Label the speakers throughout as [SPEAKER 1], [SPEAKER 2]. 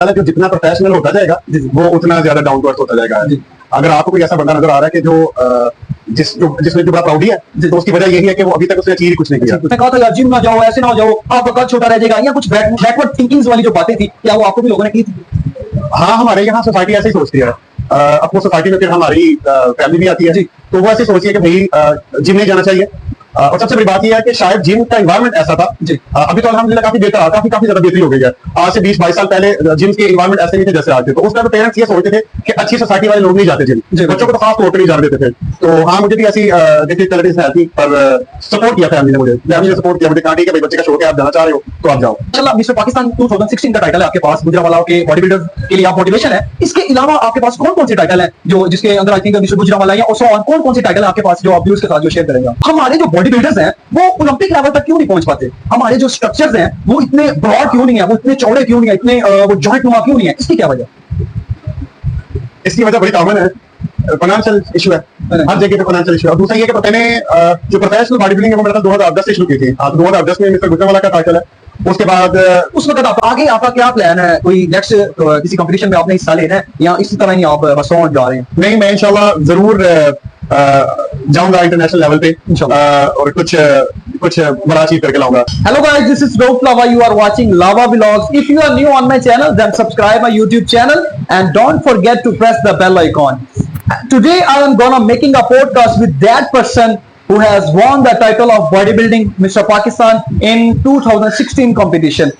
[SPEAKER 1] जो जितना प्रोफेशनल होता जाएगा वो उतना ज्यादा डाउन टू अर्थ होता जाएगा। अगर आपको कोई ऐसा बंदा नजर आ रहा है कि जिसमें जो बड़ा प्राउडी है, तो उसकी वजह यही है कि वो अभी तक उसने अचीव कुछ नहीं किया।
[SPEAKER 2] मैं कहा था यार जिम ना जाओ, ऐसे ना हो जाओ, आपका कद छोटा रह जाएगा, या कुछ बैकवर्ड थिंकिंग वाली जो बातें थी, क्या वो आपको भी लोगों ने की थी?
[SPEAKER 1] हाँ, हमारे यहाँ सोसाइटी ऐसे ही सोचती है। अब वो सोसाइटी में फिर हमारी फैमिली भी आती है, तो वो ऐसे सोचती है कि भाई जिम नहीं जाना चाहिए। और सबसे बड़ी बात यह है कि शायद जिम का एनवायरनमेंट ऐसा था। अभी तो अल्हम्दुलिल्लाह काफी बेहतर, काफी ज्यादा बेहतरी हो गई है। आज से 20-22 साल पहले जिम के एनवायरनमेंट ऐसे नहीं थे जैसे आज थे। तो उस टाइम पेरेंट्स ये सोचते थे कि अच्छी सोसाइटी वाले लोग नहीं जाते जिम, बच्चों को तो खास तौर पर नहीं जाने देते थे। तो हाँ, मुझे भी ऐसी डिफिकल्टीज है थी, पर सपोर्ट किया फैमिली ने, फैमिली ने सपोर्ट किया। मुझे कहा ठीक है भाई, बच्चे का शौक है, आप जाना चाह रहे हो तो आप जाओ।
[SPEAKER 2] चलो, मिस्टर पाकिस्तान 2016 का टाइटल है आपके पास, गुजरावाला के बॉडी बिल्डर के लिए आप मोटिवेशन है। इसके अलावा आपके पास कौन कौन से टाइटल है जो जिसके अंदर आई थिंक मिस्टर गुजरावाला या कौन कौन से टाइटल है आपके पास जो आप व्यूअर्स के साथ जो शेयर करेंगे? हमारे जो बॉडी बिल्डर्स हैं वो ओलंपिक लेवल तक क्यों नहीं पहुंच पाते? हमारे जो स्ट्रक्चर्स हैं वो इतने ब्रॉड क्यों नहीं है, वो इतने चौड़े क्यों नहीं है, इतने वो जॉइंट नुमा क्यों नहीं है? इसकी क्या वजह?
[SPEAKER 1] इसकी वजह बड़ी कॉमन है, फाइनेंशियल इशू है। हर जगह पे फाइनेंशियल इशू है। और दूसरा ये कि मैंने जो प्रोफेशनल बॉडी बिल्डिंग है वो मेरा 2010 से शुरू की थी। 2010 में मिस्टर गुजरावाला का टाइटल है। उसके बाद
[SPEAKER 2] उस वक्त आप आगे आपका क्या प्लान है? कोई नेक्स्ट किसी कंपटीशन में आपने हिस्सा लेना है या इसी तरह ही आप बस ऑन जा रहे हैं?
[SPEAKER 1] नहीं, मैं इंशाल्लाह जरूर जाऊंगा इंटरनेशनल लेवल पे और कुछ बड़ा अचीव करके लाऊंगा।
[SPEAKER 2] Hello guys, this is Rauf Lava. You are watching Lava Vlogs. If you are new on my channel, then subscribe my YouTube channel and don't forget to press the bell icon. Today I am gonna making a podcast with that person who has won the title of bodybuilding Mr. Pakistan in 2016 competition.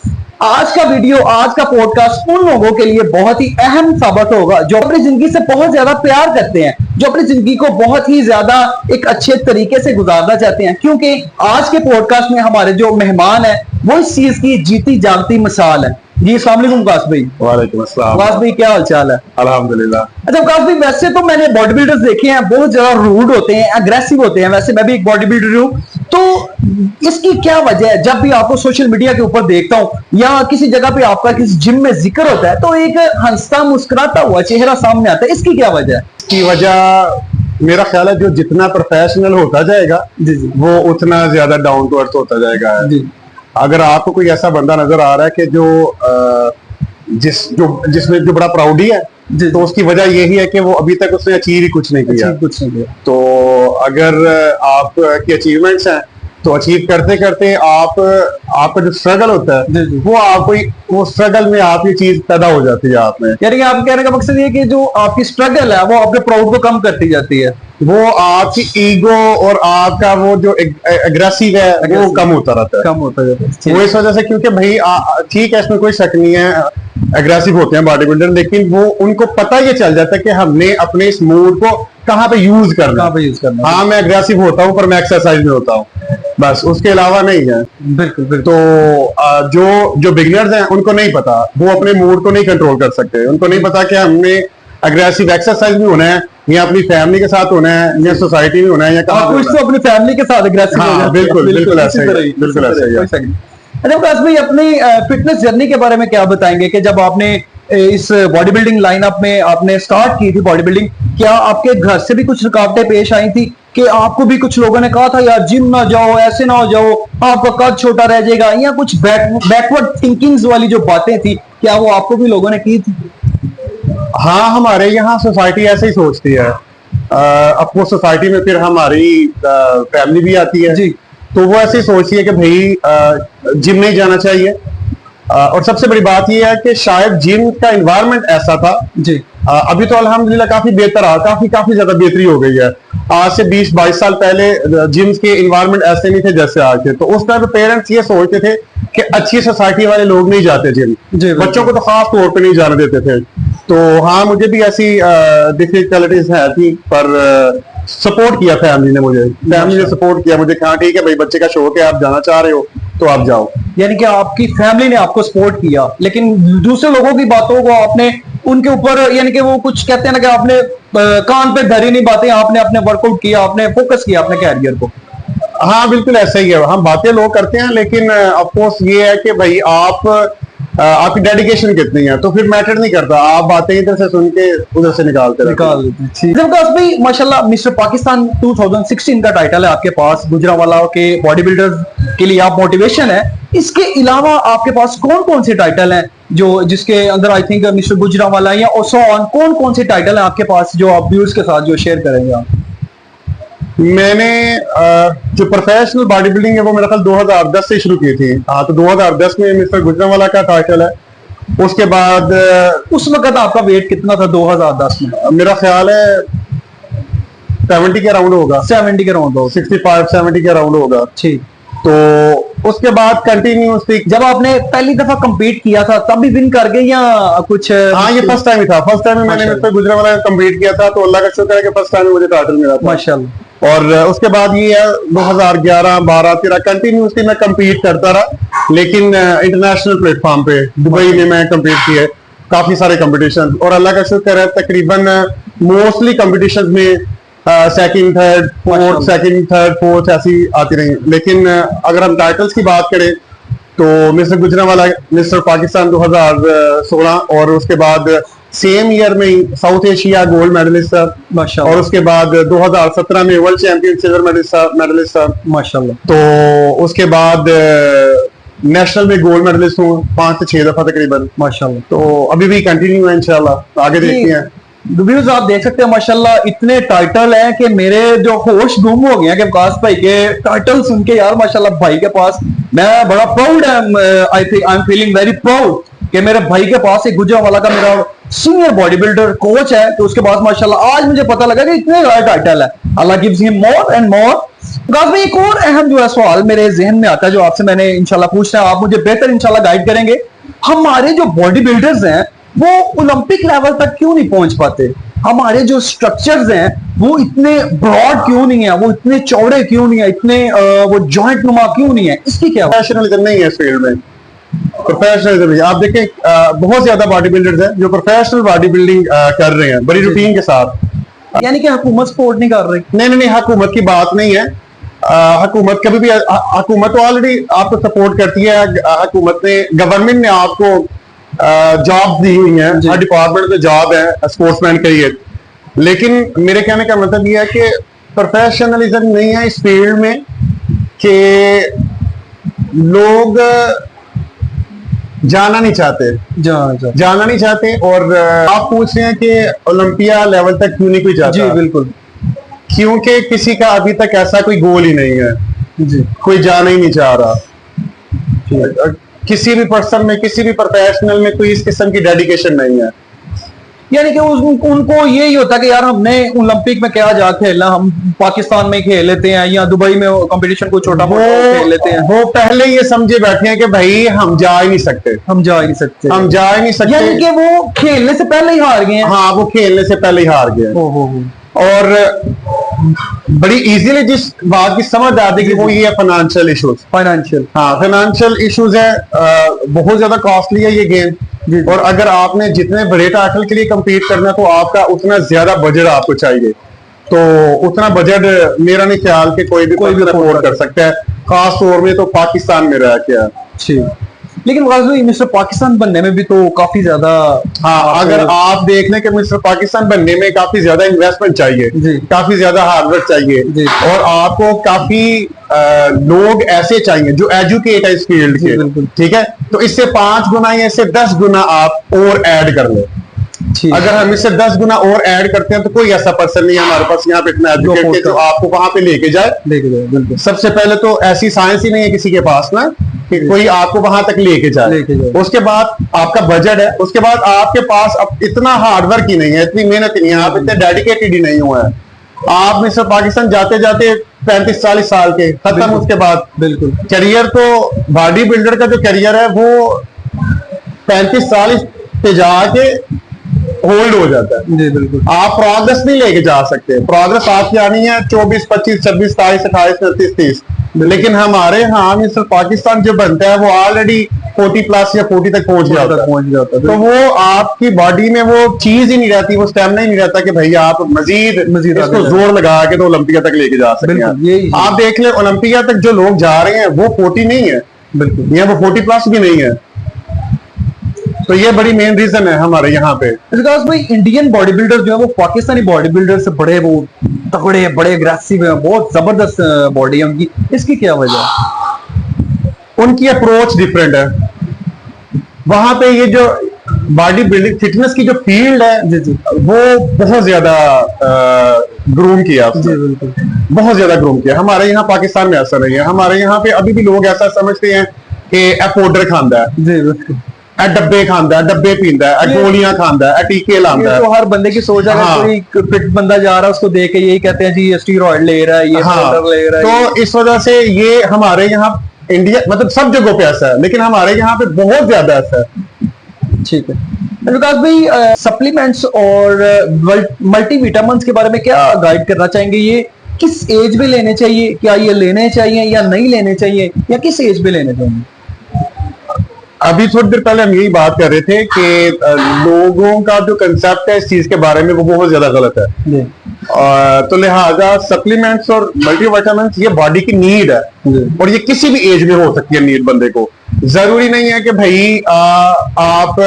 [SPEAKER 2] आज का video, आज का podcast उन लोगों के लिए बहुत ही अहम साबित होगा जो अपनी जिंदगी से बहुत ज्यादा प्यार करते हैं, जो अपनी जिंदगी को बहुत ही ज्यादा एक अच्छे तरीके से गुजारना चाहते हैं। क्योंकि आज के पॉडकास्ट में हमारे जो मेहमान है वो इस चीज की जीती जागती मिसाल है। जी अस्सलाम वालेकुम काश भाई।
[SPEAKER 1] वालेकुम अस्सलाम।
[SPEAKER 2] काश भाई क्या हाल चाल है?
[SPEAKER 1] अल्हम्दुलिल्लाह।
[SPEAKER 2] अच्छा काश भाई, वैसे तो मैंने बॉडी बिल्डर्स देखे हैं, बहुत ज्यादा रूड होते हैं, अग्रेसिव होते हैं। वैसे मैं भी एक बॉडी बिल्डर हूँ, तो इसकी क्या वजह है? जब भी आपको सोशल मीडिया के ऊपर देखता हूँ या किसी जगह पे आपका किसी जिम में जिक्र होता है तो एक हंसता मुस्कुराता हुआ चेहरा सामने आता है, इसकी क्या वजह है?
[SPEAKER 1] इसकी वजह मेरा ख्याल है जो जितना प्रोफेशनल होता जाएगा वो उतना ज्यादा डाउन टू अर्थ होता जाएगा। अगर आपको कोई ऐसा बंदा नजर आ रहा है कि जिसमें जो बड़ा प्राउडी है, तो उसकी वजह यही है कि वो अभी तक उसने अचीव ही कुछ नहीं किया। तो अगर आपकी अचीवमेंट्स हैं तो अचीव करते करते आपका जो स्ट्रगल होता है वो स्ट्रगल में आपकी चीज पैदा हो जाती है आप में।
[SPEAKER 2] यानी आप कहने का मकसद ये कि जो आपकी स्ट्रगल है वो आपके प्राउड को कम करती जाती है,
[SPEAKER 1] वो आपकी ईगो और आपका वो जो एग्रेसिव है वो कम होता रहता है। वो इस वजह से, क्योंकि भाई ठीक है, इसमें कोई शक नहीं है, एग्रेसिव होते हैं बॉडी बिल्डर, लेकिन वो उनको पता ये चल जाता है कि हमने अपने इस मूड को कहाँ पे यूज करना। हाँ, मैं एग्रेसिव होता हूँ पर मैं एक्सरसाइज में होता हूँ, बस उसके अलावा नहीं है।
[SPEAKER 2] बिल्कुल।
[SPEAKER 1] तो जो बिगिनर्स हैं उनको नहीं पता, वो अपने मूड को नहीं कंट्रोल कर सकते। उनको नहीं पता कि हमने एग्रेसिव एक्सरसाइज में होना है या अपनी फैमिली के साथ होना है या सोसाइटी में होना है या कहाँ
[SPEAKER 2] कुछ तो अपनी फैमिली के साथ एग्रेसिव हो जाते हैं।
[SPEAKER 1] बिल्कुल ऐसा ही।
[SPEAKER 2] अच्छा काश भाई, अपनी फिटनेस जर्नी के बारे में क्या बताएंगे कि जब आपने इस बॉडी बिल्डिंग लाइनअप में आपने स्टार्ट की थी बॉडी बिल्डिंग, क्या आपके घर से भी कुछ रुकावटें पेश आई थी कि आपको भी कुछ लोगों ने कहा था यार जिम ना जाओ, ऐसे ना हो जाओ, आपका कद छोटा रह जाएगा, या कुछ बैकवर्ड थिंकिंग्स वाली जो बातें थी, क्या वो आपको भी लोगों ने की थी?
[SPEAKER 1] हाँ, हमारे यहाँ सोसाइटी ऐसे ही सोचती है। अब वो सोसाइटी में फिर हमारी फैमिली भी आती है जी, तो वो ऐसे ही सोचती है कि भाई जिम नहीं जाना चाहिए। और सबसे बड़ी बात यह है कि शायद जिम का एनवायरनमेंट ऐसा था जी। अभी तो अल्हम्दुलिल्लाह काफी बेहतर, काफी ज्यादा बेहतरी हो गई है। आज से 20-22 साल पहले जिम्स के एनवायरनमेंट ऐसे नहीं थे जैसे आज थे। तो उस टाइम पे पेरेंट्स ये सोचते थे कि अच्छी सोसाइटी वाले लोग नहीं जाते जिम, बच्चों को तो खास तौर पे नहीं जाने देते थे। तो हाँ, मुझे भी ऐसी डिफिकल्टीज है थी, पर सपोर्ट किया फैमिली ने सपोर्ट किया। मुझे कहा ठीक है भाई, बच्चे का शौक है, आप जाना चाह रहे हो तो आप जाओ।
[SPEAKER 2] यानी कि आपकी फैमिली ने आपको सपोर्ट किया, लेकिन दूसरे लोगों की बातों को आपने उनके ऊपर, यानी कि वो कुछ कहते हैं ना कि आपने कान पे धरी नहीं बातें, आपने अपने वर्कआउट किया, आपने फोकस किया अपने कैरियर को।
[SPEAKER 1] हाँ बिल्कुल ऐसा ही है। हम बातें लोग करते हैं, लेकिन ऑफकोर्स ये है कि भाई आप आपकी डेडिकेशन कितनी है, तो फिर मैटर नहीं करता, आप बातें इधर से सुन के उधर से निकालते रहते हैं।
[SPEAKER 2] भाई माशाल्लाह मिस्टर पाकिस्तान 2016 का टाइटल है आपके पास, गुजरांवाला के बॉडी बिल्डर्स के लिए आप मोटिवेशन है। इसके अलावा आपके पास कौन कौन से टाइटल हैं जो जिसके अंदर आई थिंक मिस्टर गुजरांवाला या सो ऑन, कौन कौन से टाइटल हैं आपके पास जो आप व्यूअर्स के साथ जो शेयर करेंगे आप?
[SPEAKER 1] मैंने जो प्रोफेशनल बॉडी बिल्डिंग है वो मेरा ख्याल 2010 से शुरू की थी। हाँ, तो 2010 में मिस्टर गुजरांवाला का टाइटल है। उसके बाद
[SPEAKER 2] उस वक्त आपका वेट कितना था 2010 में?
[SPEAKER 1] मेरा ख्याल है 70 के अराउंड होगा,
[SPEAKER 2] 70 के अराउंड होगा,
[SPEAKER 1] 65-70 के अराउंड होगा।
[SPEAKER 2] ठीक।
[SPEAKER 1] तो उसके बाद कंटिन्यूसली
[SPEAKER 2] जब आपने पहली दफा compete किया था तब भी विन कर गए या कुछ?
[SPEAKER 1] हाँ, ये फर्स्ट टाइम ही था। फर्स्ट टाइम में मैंने मिस्टर गुजरांवाला कंप्लीट किया था, तो अल्लाह का शुक्र है कि फर्स्ट टाइम में मुझे टाइटल मिला था
[SPEAKER 2] माशाल्लाह।
[SPEAKER 1] और उसके बाद ये है 2011, 12, 13 कंटिन्यूसली मैं compete करता रहा, लेकिन इंटरनेशनल प्लेटफॉर्म पे दुबई में मैं compete किए काफी सारे कंपटीशन, और अल्लाह का शुक्र है तकरीबन मोस्टली कंपटीशन में सेकंड, थर्ड, फोर्थ ऐसी आती रही। लेकिन अगर हम टाइटल्स की बात करें तो मिस्टर गुजरांवाला मिस्टर पाकिस्तान 2016, और उसके बाद सेम ईयर में ही साउथ एशिया गोल्ड मेडलिस्ट था
[SPEAKER 2] माशाल्लाह,
[SPEAKER 1] और उसके बाद 2017 में वर्ल्ड चैंपियन सिल्वर मेडलिस्ट था
[SPEAKER 2] माशाल्लाह।
[SPEAKER 1] तो उसके बाद नेशनल में गोल्ड मेडलिस्ट हूँ 5 से 6 दफा तकरीबन
[SPEAKER 2] माशाल्लाह।
[SPEAKER 1] तो अभी भी कंटिन्यू है इंशाल्लाह, आगे देखते हैं।
[SPEAKER 2] व्यूअर्स आप देख सकते हैं माशाल्लाह इतने टाइटल हैं कि मेरे जो होश गुम हो गए हैं कि विकास भाई के टाइटल सुन के। यार माशाल्लाह भाई के पास मैं बड़ा proud I think I am feeling very proud कि मेरे भाई के पास एक गुजरांवाला का मेरा सीनियर बॉडी बिल्डर कोच है। तो उसके बाद माशाल्लाह आज मुझे पता लगा कि इतने बड़ा टाइटल है। Allah gives him more and more. Vikas भाई एक और अहम जो है सवाल मेरे जहन में आता है जो आपसे मैंने इंशाल्लाह पूछना है, आप मुझे बेहतर इंशाल्लाह गाइड करेंगे। हमारे जो बॉडी बिल्डर्स हैं वो ओलंपिक लेवल तक क्यों नहीं पहुंच पाते? हमारे जो स्ट्रक्चर्स हैं वो इतने ब्रॉड क्यों नहीं है, वो इतने चौड़े क्यों नहीं है, इतने वो जॉइंट नुमा क्यों नहीं है? इसकी क्या
[SPEAKER 1] प्रोफेशनलिज्म नहीं है इस फील्ड में। प्रोफेशनलिज्म आप देखें बहुत ज्यादा बॉडी बिल्डर्स हैं जो प्रोफेशनल बॉडी बिल्डिंग कर रहे हैं बड़ी रूटीन के साथ।
[SPEAKER 2] यानी कि हुकूमत सपोर्ट नहीं कर रही?
[SPEAKER 1] नहीं, हुकूमत की बात नहीं है। हुकूमत कभी भी हुकूमत तो ऑलरेडी आपको सपोर्ट करती है। हुकूमत ने गवर्नमेंट ने आपको जॉब दी हुई है, हर डिपार्टमेंट में जॉब है स्पोर्ट्समैन के लिए। लेकिन मेरे कहने का मतलब ये है कि प्रोफेशनलिज्म नहीं है इस फील्ड में कि लोग जाना नहीं चाहते। और आप पूछ रहे हैं कि ओलंपिया लेवल तक क्यों नहीं कोई जाता?
[SPEAKER 2] जी बिल्कुल,
[SPEAKER 1] क्योंकि किसी का अभी तक ऐसा कोई गोल ही नहीं है
[SPEAKER 2] जी,
[SPEAKER 1] कोई जाना ही नहीं चाह रहा। किसी भी पर्सन में, किसी भी प्रोफेशनल में कोई इस किस्म की डेडिकेशन नहीं है।
[SPEAKER 2] यानी कि उनको यही होता है कि यार हमने ओलंपिक में क्या जा खेलना, हम पाकिस्तान में खेल लेते हैं या दुबई में कंपटीशन को छोटा मोटा खेल लेते हैं।
[SPEAKER 1] वो पहले ये समझे बैठे हैं कि भाई हम जा ही नहीं सकते।
[SPEAKER 2] यानी कि वो खेलने से पहले ही हार गए हैं।
[SPEAKER 1] हाँ, वो खेलने से पहले ही हार गए और बड़ी इजीली जिस बात की समझ आती है कि वो ये है फाइनेंशियल इश्यूज है। बहुत ज्यादा कॉस्टली है ये गेम, और अगर आपने जितने बड़े टाइटल के लिए compete करना है तो आपका उतना ज्यादा बजट आपको चाहिए। तो उतना बजट मेरा नहीं ख्याल कि कोई भी अफोर्ड कर सकता है, खास तौर में तो पाकिस्तान में रह के।
[SPEAKER 2] लेकिन मिस्टर पाकिस्तान बनने में भी तो काफी ज्यादा,
[SPEAKER 1] हाँ, अगर आप देख लें कि मिस्टर पाकिस्तान बनने में काफी ज्यादा इन्वेस्टमेंट चाहिए, काफी ज्यादा हार्डवर्क चाहिए, और आपको काफी लोग ऐसे चाहिए जो एजुकेट है इस फील्ड के। ठीक है, तो इससे 5 गुना या इससे 10 गुना आप और ऐड कर ले। अगर हम इससे 10 गुना और ऐड करते हैं तो कोई ऐसा पर्सन नहीं है हमारे पास यहाँ पे इतना एजुकेट जो आपको वहां पे लेके जाए। सबसे पहले तो ऐसी साइंस ही नहीं है किसी के पास ना कि कोई आपको वहां तक लेके जाए। उसके बाद आपका बजट है, उसके बाद आपके पास अब इतना हार्डवर्क ही नहीं है, इतनी मेहनत ही नहीं है, आप इतने डेडिकेटेड ही नहीं हुए हैं। आप मिस्टर पाकिस्तान जाते जाते 35-40 साल के खत्म। उसके बाद बिल्कुल करियर तो बॉडी बिल्डर का जो करियर है वो 35-40 पे जाके होल्ड हो जाता है। जी बिल्कुल, आप प्रोग्रेस नहीं लेके जा सकते। प्रोग्रेस आपकी आनी है 24, 25, 26, 27, 28, 29, 30। लेकिन हमारे यहाँ मिस्टर पाकिस्तान जो बनता है वो ऑलरेडी 40+ या 40 तक पहुंच जाता है। तो वो आपकी बॉडी में वो चीज ही नहीं रहती, वो स्टेमिना ही नहीं रहता कि भैया आप मजीद इसको जोर लगा के तो ओलंपिया तक लेके जा सकते हैं। आप देख ले ओलंपिया तक जो लोग जा रहे हैं वो 40 नहीं है, बिल्कुल, या वो 40+ भी नहीं है। तो ये बड़ी मेन रीजन है हमारे यहाँ पे।
[SPEAKER 2] विकास भाई, इंडियन बॉडी बिल्डर जो है वो पाकिस्तानी बॉडी बिल्डर से बड़े वो तगड़े, बड़े अग्रेसिव है, बहुत जबरदस्त बॉडी है उनकी, इसकी क्या वजह है?
[SPEAKER 1] उनकी अप्रोच डिफरेंट है। वहां पे ये जो बॉडी बिल्डिंग फिटनेस की जो फील्ड है
[SPEAKER 2] जी जी
[SPEAKER 1] वो बहुत ज्यादा ग्रूम किया
[SPEAKER 2] जी, बिल्कुल।
[SPEAKER 1] बहुत ज्यादा ग्रूम किया। हमारे यहाँ पाकिस्तान में ऐसा नहीं है। हमारे यहाँ पे अभी भी लोग ऐसा समझते हैं कि ए पाउडर खांदा है,
[SPEAKER 2] जी बिल्कुल,
[SPEAKER 1] ए डब्बे खांदा है, डब्बे पींदा है, ए गोलियां खांदा है, ए टीके लांदा
[SPEAKER 2] ये
[SPEAKER 1] है।
[SPEAKER 2] तो हर बंदे की सोच है। अगर
[SPEAKER 1] हाँ।
[SPEAKER 2] कोई फिट बंदा जा रहा है उसको देख के यही कहते हैं जी ये स्टीरॉइड ले रहा है, ये
[SPEAKER 1] हाँ,
[SPEAKER 2] पाउडर ले रहा है।
[SPEAKER 1] तो इस वजह से ये हमारे यहाँ इंडिया मतलब सब जगहों पे ऐसा है, लेकिन हमारे यहाँ पे बहुत ज्यादा ऐसा है।
[SPEAKER 2] ठीक है विकास भाई, सप्लीमेंट्स और मल्टीविटामिन्स के बारे में क्या गाइड करना चाहेंगे? ये किस एज में लेने चाहिए? क्या ये लेने चाहिए या नहीं लेने चाहिए, या किस एज में लेने चाहिए?
[SPEAKER 1] अभी थोड़ी देर पहले हम यही बात कर रहे थे कि लोगों का जो कंसेप्ट है इस चीज के बारे में वो बहुत ज्यादा गलत है।
[SPEAKER 2] जी
[SPEAKER 1] तो लिहाजा सप्लीमेंट्स और मल्टीविटामिन्स ये बॉडी की नीड है,
[SPEAKER 2] जी
[SPEAKER 1] और ये किसी भी एज में हो सकती है नीड बंदे को। जरूरी नहीं है कि भाई आप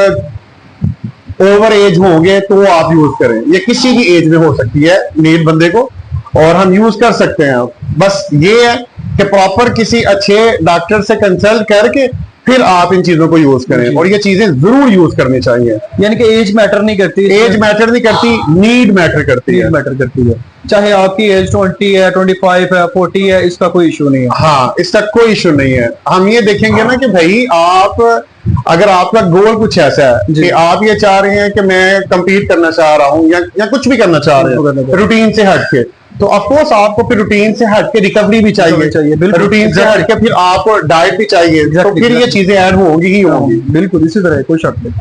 [SPEAKER 1] ओवर एज होंगे तो आप यूज करें, ये किसी भी एज में हो सकती है नीड बंदे को, और हम यूज कर सकते हैं। बस ये है कि प्रॉपर किसी अच्छे डॉक्टर से कंसल्ट करके फिर आप इन चीजों को यूज करें, और ये चीजें जरूर यूज करनी चाहिए।
[SPEAKER 2] यानी कि एज मैटर नहीं करती,
[SPEAKER 1] एज मैटर नहीं करती, नीड मैटर करती है।
[SPEAKER 2] मैटर करती है। चाहे आपकी एज 20 है, 25 है, 40 है, इसका कोई इशू नहीं है।
[SPEAKER 1] हाँ, इसका कोई इशू नहीं है। हम ये देखेंगे ना कि भाई आप अगर आपका गोल कुछ ऐसा है कि आप ये चाह रहे हैं कि मैं कंपीट करना चाह रहा हूँ या कुछ भी करना चाह रहे हैं रूटीन से हट के, तो ऑफकोर्स आपको फिर रूटीन से हट के रिकवरी भी चाहिए, रूटीन से हट के फिर आपको डाइट भी चाहिए, तो फिर ये चीजें ऐड होंगी ही होंगी।
[SPEAKER 2] बिल्कुल, इसी तरह कोई शक नहीं।